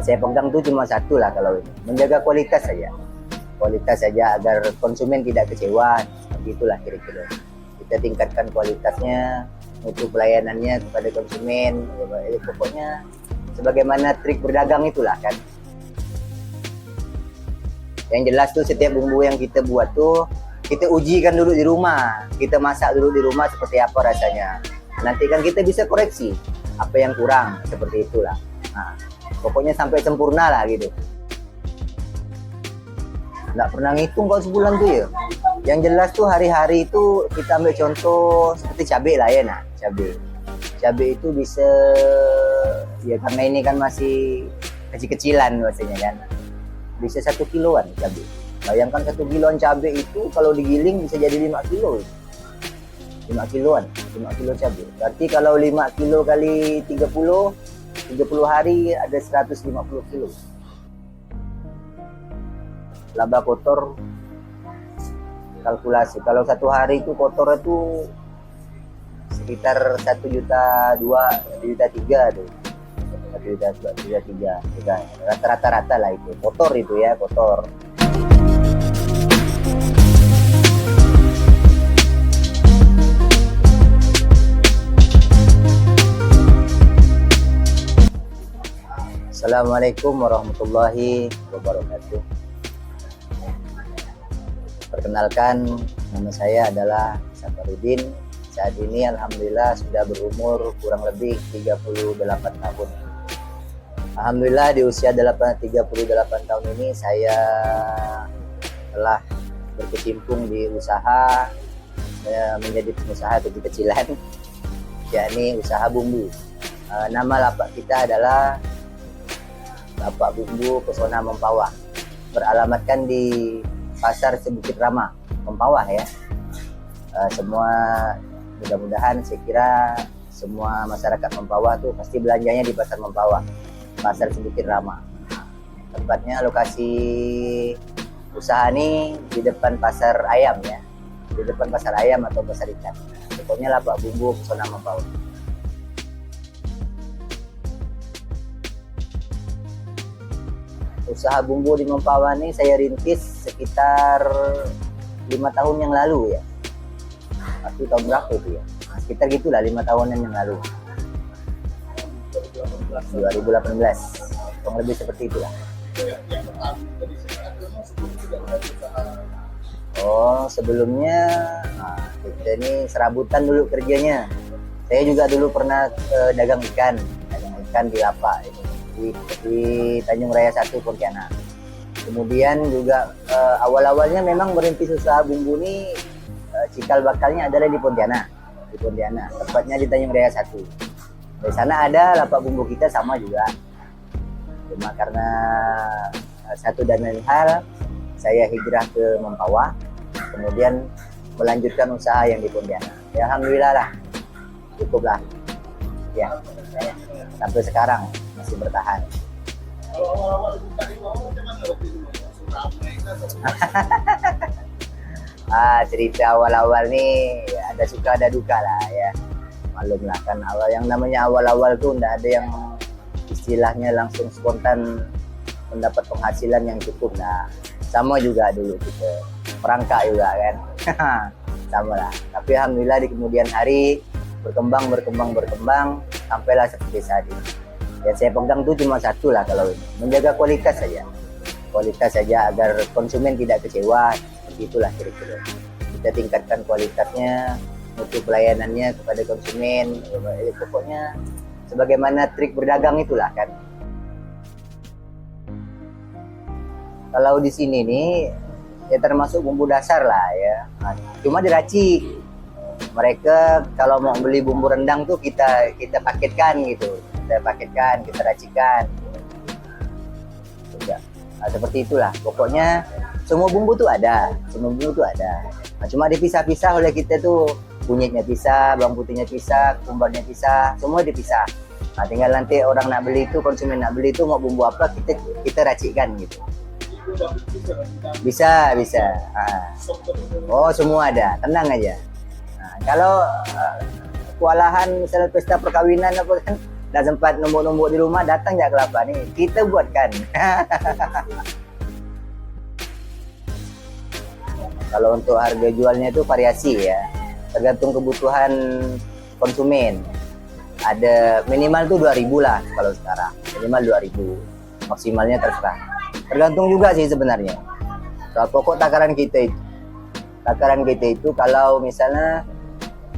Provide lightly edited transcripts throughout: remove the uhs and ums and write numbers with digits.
Yang saya pegang tuh cuma satu lah kalau ini, menjaga kualitas saja agar konsumen tidak kecewa. Begitulah kira-kira. Kita tingkatkan kualitasnya, mutu pelayanannya kepada konsumen. Pokoknya sebagaimana trik berdagang itulah kan. Yang jelas tuh setiap bumbu yang kita buat tuh kita ujikan dulu di rumah, kita masak dulu di rumah seperti apa rasanya. Nanti kan kita bisa koreksi apa yang kurang, seperti itulah. Nah, pokoknya sampai sempurna lah gitu. Nggak pernah ngitung kalau sebulan tuh ya. Yang jelas tuh hari-hari itu kita ambil contoh seperti cabai lah ya, nah cabai itu bisa ya, karena ini kan masih kecil-kecilan maksudnya kan, bisa 1 kiloan cabai. Bayangkan 1 kiloan cabai itu kalau digiling bisa jadi 5 kilo. 5 kiloan, 5 kilo cabai. Berarti kalau 5 kilo kali 30 hari ada 150 kilo. Laba kotor, kalkulasi. Kalau satu hari itu kotor itu sekitar 1,2 juta, 1,3 juta tuh. 1,3 juta. Rata-rata lah itu. Kotor itu ya, kotor. Assalamualaikum warahmatullahi wabarakatuh. Perkenalkan, nama saya adalah Safarudin. Saat ini alhamdulillah sudah berumur kurang lebih 38 tahun. Alhamdulillah di usia 38 tahun ini saya telah berkecimpung di usaha, menjadi pengusaha kecil-kecilan, yakni usaha bumbu. Nama lapak kita adalah Lapak Bumbu Pesona Mempawah, beralamatkan di Pasar Sebukit Rama, Mempawah ya. Semua mudah-mudahan saya kira semua masyarakat Mempawah tuh pasti belanjanya di Pasar Mempawah, Pasar Sebukit Rama. Tempatnya lokasi usaha ini di depan pasar ayam ya, di depan pasar ayam atau pasar ikan. Pokoknya Lapak Bumbu Pesona Mempawah. Usaha bumbu di Mempawah ini saya rintis sekitar 5 tahun yang lalu ya. Pasti tahun berapa itu ya? Nah, sekitar gitulah 5 tahunan yang lalu. 2018. Kurang lebih seperti itulah. Oh, sebelumnya kita ini serabutan dulu kerjanya. Saya juga dulu pernah dagang ikan di lapak itu. Di Tanjung Raya 1 Pontianak. Kemudian juga awal-awalnya memang merintis usaha bumbu ini cikal bakalnya adalah di Pontianak, tepatnya di Tanjung Raya 1. Dari sana ada lapak bumbu kita sama juga. Cuma karena satu dan lain hal saya hijrah ke Mempawah, kemudian melanjutkan usaha yang di Pontianak. Ya alhamdulillah lah, cukup lah. Ya, sampai sekarang masih bertahan. Cerita awal-awal nih ada suka ada duka lah ya. Malum lah kan, yang namanya awal-awal tuh nggak ada yang istilahnya langsung spontan mendapat penghasilan yang cukup. Nah, sama juga dulu kita merangkak juga kan. Sama lah. Tapi alhamdulillah di kemudian hari berkembang sampailah seperti saat ini. Yang saya pegang tuh cuma satu lah kalau ini, menjaga kualitas saja agar konsumen tidak kecewa. Begitulah kira-kira. Kita tingkatkan kualitasnya, mutu pelayanannya kepada konsumen. Pokoknya sebagaimana trik berdagang itulah kan. Kalau di sini nih ya termasuk bumbu dasar lah ya. Cuma diracik. Mereka kalau mau beli bumbu rendang tuh kita paketkan gitu. Kita racikan. Sudah. Nah, seperti itulah. Pokoknya semua bumbu tuh ada. Nah, cuma dipisah-pisah oleh kita tuh, kunyitnya pisah, bawang putihnya pisah, kumbarnya pisah, semua dipisah. Nah, tinggal nanti orang nak beli itu, konsumen nak beli itu mau bumbu apa kita racikkan gitu. Bisa. Oh, semua ada. Tenang aja. Nah, kalau kewalahan misalnya pesta perkawinan apa kan nggak sempat numbuk-numbuk di rumah, datang ya kelapa nih, kita buatkan. Kalau untuk harga jualnya itu variasi ya, tergantung kebutuhan konsumen. Ada minimal tuh 2.000 lah kalau sekarang, minimal 2.000, maksimalnya terserah. Tergantung juga sih sebenarnya. Soal pokok takaran kita itu kalau misalnya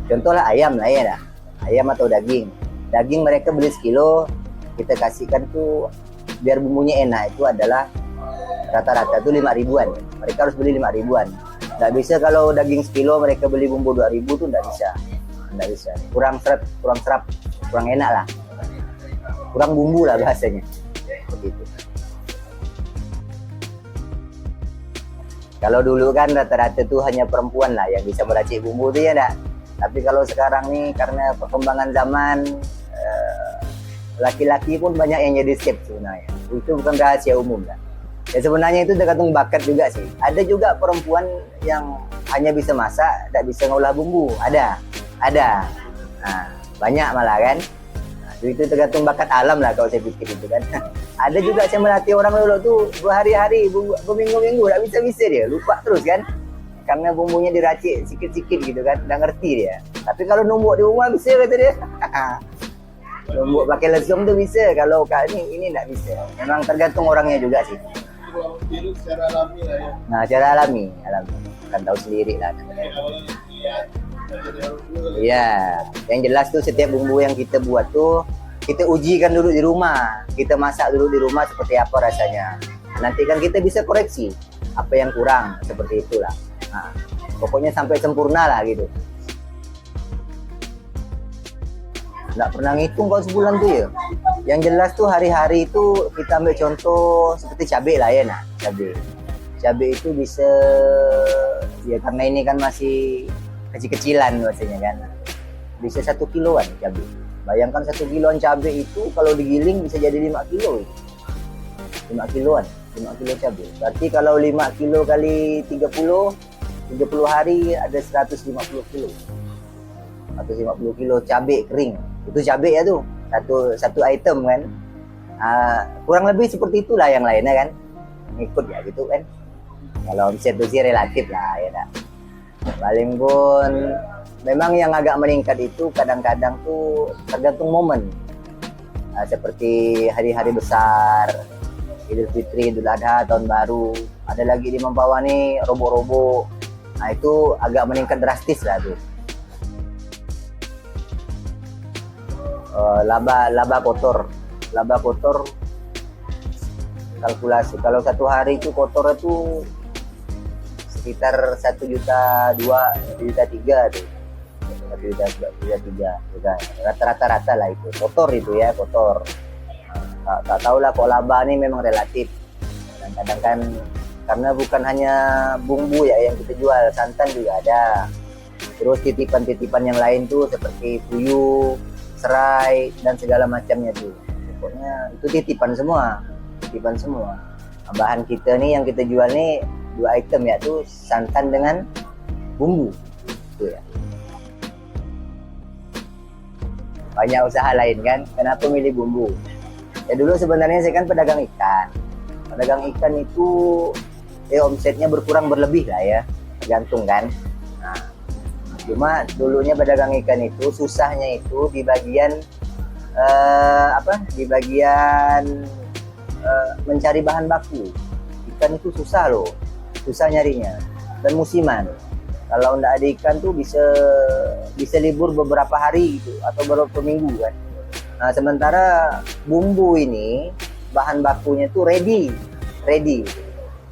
contohlah ayam lah ya, ayam atau daging mereka beli sekilo, kita kasihkan tuh biar bumbunya enak itu adalah rata-rata tuh 5.000-an. Mereka harus beli 5.000-an. Nggak bisa kalau daging sekilo mereka beli bumbu 2.000 tuh nggak bisa. Kurang serap, kurang enak lah, kurang bumbu lah bahasanya. Begitu. Kalau dulu kan rata-rata tuh hanya perempuan lah yang bisa meracik bumbu tuh ya enggak. Tapi kalau sekarang nih karena perkembangan zaman, laki-laki pun banyak yang jadi chef sebenarnya. Itu bukan rahasia umum lah. Ya sebenarnya itu tergantung bakat juga sih. Ada juga perempuan yang hanya bisa masak, tidak bisa ngolah bumbu. Ada. Nah, banyak malah kan. Nah, itu tergantung bakat alam lah kalau saya pikir itu kan. Ada juga saya melatih orang dulu tuh berhari-hari, berminggu-minggu tidak bisa dia, lupa terus kan. Karena bumbunya diracik sikit-sikit gitu kan, udah ngerti dia. Tapi kalau numbuk di rumah bisa kata dia. Numbuk pakai lesung tuh bisa, kalau ini tidak bisa. Memang tergantung orangnya juga sih. Secara alami lah ya. Nah, secara alami, kan tahu sendiri lah. Iya, yang jelas tuh setiap bumbu yang kita buat tuh kita ujikan dulu di rumah, kita masak dulu di rumah seperti apa rasanya. Nanti kan kita bisa koreksi apa yang kurang, seperti itulah. Nah, pokoknya sampai sempurna lah gitu. Nggak pernah ngitung kalau sebulan tuh ya. Yang jelas tuh hari-hari itu kita ambil contoh seperti cabai lah ya, cabai itu bisa ya karena ini kan masih kecil-kecilan maksudnya kan, bisa 1 kiloan cabai. Bayangkan 1 kiloan cabai itu kalau digiling bisa jadi 5 kilo itu. 5 kiloan, 5 kilo cabai. Berarti kalau 5 kilo kali 30 hari ada 150 kilo. 150 kilo cabai kering. Itu cabai ya tuh, satu item kan. Kurang lebih seperti itulah yang lainnya kan. Ngikut ya gitu kan. Kalau omset itu sih relatif lah ya tak. Paling pun memang yang agak meningkat itu kadang-kadang tuh tergantung momen. Seperti hari-hari besar, Idul Fitri, Idul Adha, Tahun Baru. Ada lagi di Mempawah nih robo-robo. Nah itu agak meningkat drastis lah tuh. Laba kotor kalkulasi kalau satu hari itu kotor itu sekitar 1.200.000, 1.300.000 tuh, 1.300.000 rata-rata lah itu kotor ya. Tak tahu lah kok laba ini memang relatif. Kadang-kadang kan karena bukan hanya bumbu ya yang kita jual, santan juga ada, terus titipan-titipan yang lain tuh seperti puyuh, serai dan segala macamnya tuh. Pokoknya itu titipan semua. Nah, bahan kita nih yang kita jual nih 2 item yaitu santan dengan bumbu. Itu ya. Banyak usaha lain kan. Kenapa milih bumbu? Ya dulu sebenarnya saya kan pedagang ikan. Pedagang ikan itu omsetnya berkurang-berlebih lah ya. Tergantung kan. Nah, cuma dulunya pedagang ikan itu susahnya itu di bagian mencari bahan baku. Ikan itu susah loh, susah nyarinya dan musiman. Kalau nggak ada ikan tuh bisa libur beberapa hari gitu atau beberapa minggu kan. Nah sementara bumbu ini bahan bakunya tuh ready.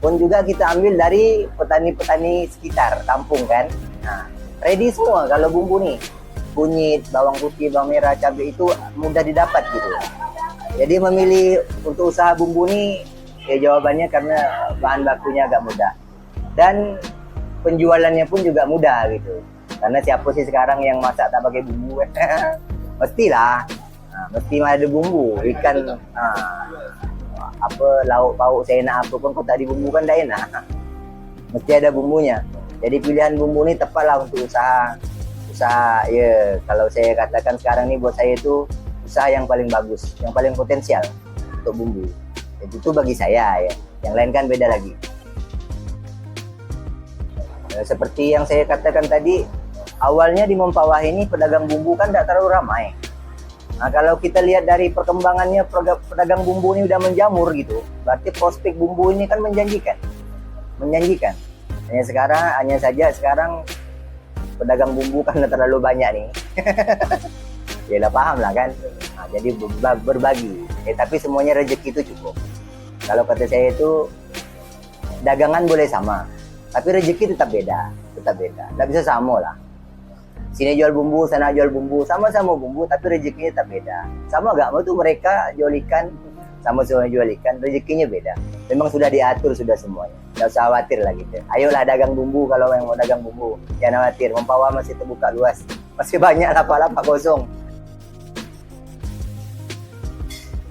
Pun juga kita ambil dari petani-petani sekitar kampung kan. Nah ready semua kalau bumbu nih, kunyit, bawang putih, bawang merah, cabai itu mudah didapat gitu. Jadi memilih untuk usaha bumbu nih ya jawabannya karena bahan bakunya agak mudah dan penjualannya pun juga mudah gitu. Karena siapa sih sekarang yang masak tak pakai bumbu? Mestilah, mesti ada bumbu. Ikan, lauk pauk saya enak apa pun kalau tak dibumbukan dah enak. Mesti ada bumbunya. Jadi pilihan bumbu ini tepatlah untuk usaha ya. Kalau saya katakan sekarang nih buat saya itu usaha yang paling bagus, yang paling potensial untuk bumbu. Jadi itu bagi saya ya. Yang lain kan beda lagi. Seperti yang saya katakan tadi, awalnya di Mempawah ini pedagang bumbu kan tidak terlalu ramai. Nah, kalau kita lihat dari perkembangannya pedagang bumbu ini udah menjamur gitu, berarti prospek bumbu ini kan menjanjikan. Hanya saja sekarang pedagang bumbu kan terlalu banyak nih. Ya udah paham lah kan. Nah, jadi berbagi. Tapi semuanya rezeki itu cukup. Kalau kata saya itu dagangan boleh sama, tapi rezeki tetap beda. Tidak bisa sama lah. Sini jual bumbu, sana jual bumbu, sama-sama bumbu, tapi rezekinya tetap beda. Sama gak mau tuh mereka jual ikan, sama-sama jual ikan, rezekinya beda. Memang sudah diatur sudah semuanya. Tidak usah khawatir lah gitu. Ayolah dagang bumbu kalau yang mau dagang bumbu. Jangan khawatir, Mempawah masih terbuka luas. Masih banyak lapak-lapak kosong.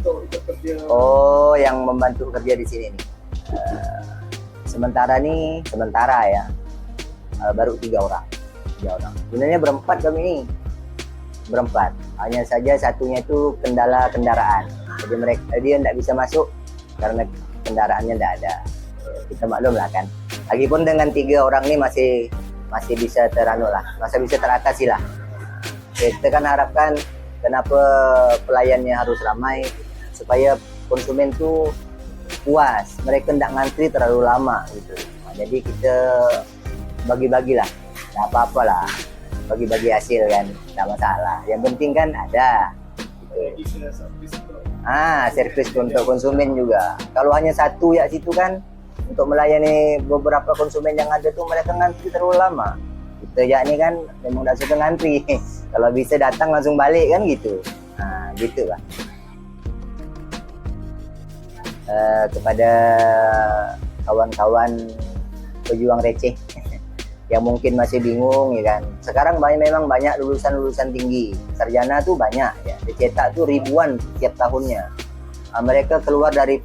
Untuk kerja. Oh, yang membantu kerja di sini nih. Sementara ya, baru 3 orang. Sebenarnya berempat kami ini. Berempat. Hanya saja satunya itu kendala kendaraan. Jadi dia tidak bisa masuk karena kendaraannya tidak ada. Kita maklum lah kan. Lagipun dengan 3 orang ini masih bisa masih bisa teratasi lah. Kita kan harapkan kenapa pelayannya harus ramai supaya konsumen tuh puas. Mereka tidak ngantri terlalu lama gitu. Nah, jadi kita bagi-bagilah. Tidak apa-apa lah, bagi-bagi hasil kan, tidak masalah. Yang penting kan ada. Gitu. Servis untuk konsumen juga. Kalau hanya satu ya situ kan, untuk melayani beberapa konsumen yang ada tuh mereka ngantri terlalu lama. Kita ya ini kan memang tidak suka ngantri. Kalau bisa datang langsung balik kan gitu. Nah, gitu lah. Kepada kawan-kawan pejuang receh yang mungkin masih bingung ya kan. Sekarang memang banyak lulusan tinggi. Sarjana tuh banyak ya. Dicetak tuh ribuan tiap tahunnya. Mereka keluar dari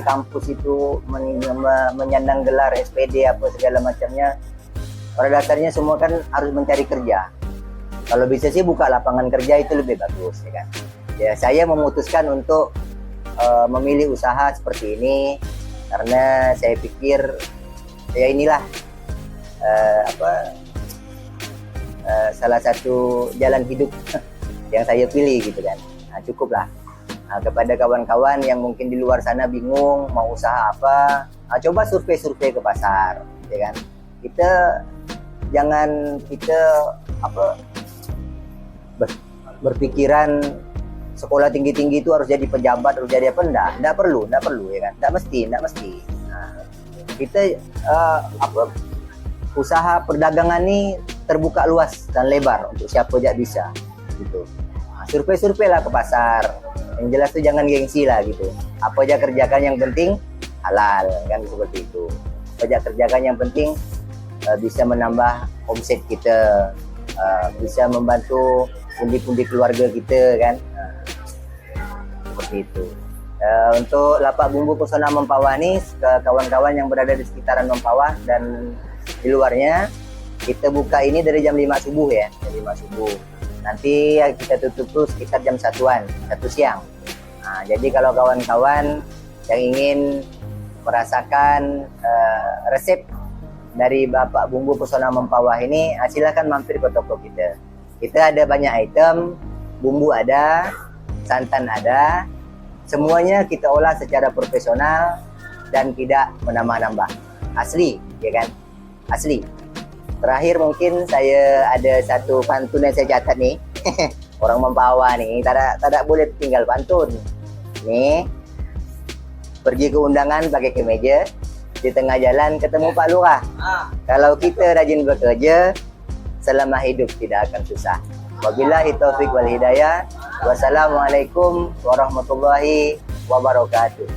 kampus itu menyandang gelar SPD apa segala macamnya. Pada dasarnya semua kan harus mencari kerja. Kalau bisa sih buka lapangan kerja itu lebih bagus ya kan. Ya saya memutuskan untuk memilih usaha seperti ini karena saya pikir ya inilah salah satu jalan hidup yang saya pilih gitu kan. Nah, cukuplah. Nah, kepada kawan-kawan yang mungkin di luar sana bingung mau usaha apa, coba survei ke pasar, ya kan. Jangan berpikiran sekolah tinggi-tinggi itu harus jadi pejabat, harus jadi apa, enggak perlu ya kan. Enggak mesti. Kita usaha perdagangan ini terbuka luas dan lebar untuk siapa aja bisa gitu. Survei lah ke pasar. Yang jelas tuh jangan gengsi lah gitu. Apa aja kerjakan yang penting halal kan seperti itu. Apa aja kerjakan yang penting bisa menambah omset kita, bisa membantu pundi-pundi keluarga kita kan. Seperti itu. Untuk lapak bumbu Pesona Mempawah ini ke kawan-kawan yang berada di sekitaran Mempawah dan di luarnya, kita buka ini dari jam 5 subuh ya, jam 5 subuh. Nanti kita tutup tuh sekitar jam 1 siang. Nah, jadi kalau kawan-kawan yang ingin merasakan resep dari Bapak Bumbu Pesona Mempawah ini, silakan mampir ke toko kita. Kita ada banyak item, bumbu ada, santan ada, semuanya kita olah secara profesional dan tidak menambah-nambah. Asli, ya kan? Asli. Terakhir mungkin saya ada satu pantun yang saya catat nih. Orang Mempawah nih, tak boleh tinggal pantun. Nih, pergi ke undangan pakai kemeja, di tengah jalan ketemu Pak Lurah. Kalau kita rajin bekerja, selama hidup tidak akan susah. Wabillahi taufiq wal hidayah. Wassalamualaikum warahmatullahi wabarakatuh.